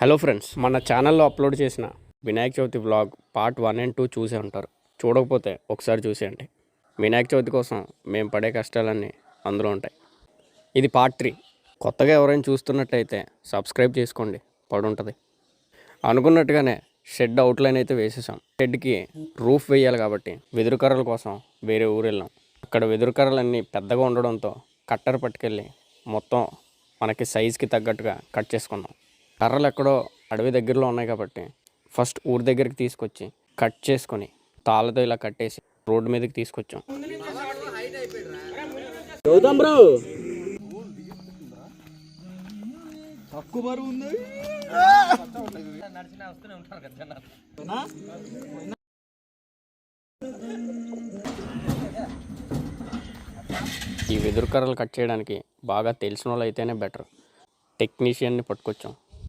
Hello friends, మన ఛానల్లో upload చేసిన Vinayaka Chavithi vlog part 1 and 2 చూసే ఉంటారు. చూడకపోతే ఒకసారి చూసేయండి. వినాయక చవితి కోసం మేము పడే కష్టాలన్నీ అందులో ఉంటాయి. ఇది పార్ట్ 3. కొత్తగా ఎవరైనా చూస్తున్నట్టయితే సబ్స్క్రైబ్ చేసుకోండి, పడుంటుంది. అనుకున్నట్టుగానే షెడ్ అవుట్లైన్ అయితే వేసేసాం. షెడ్కి రూఫ్ వేయాలి కాబట్టి వెదురు కర్రల కోసం వేరే ఊరు వెళ్ళాం. అక్కడ వెదురు కర్రలన్నీ పెద్దగా ఉండడంతో కట్టర్ పట్టుకెళ్ళి మొత్తం మనకి సైజుకి తగ్గట్టుగా కట్ చేసుకున్నాం. కర్రలు ఎక్కడో అడవి దగ్గరలో ఉన్నాయి కాబట్టి ఫస్ట్ ఊరి దగ్గరికి తీసుకొచ్చి కట్ చేసుకొని తాళ్ళతో ఇలా కట్టేసి రోడ్డు మీదకి తీసుకొచ్చాం. ఈ వెదురు కర్రలు కట్ చేయడానికి బాగా తెలిసిన వాళ్ళు అయితేనే బెటర్. టెక్నీషియన్ని పట్టుకొచ్చాం.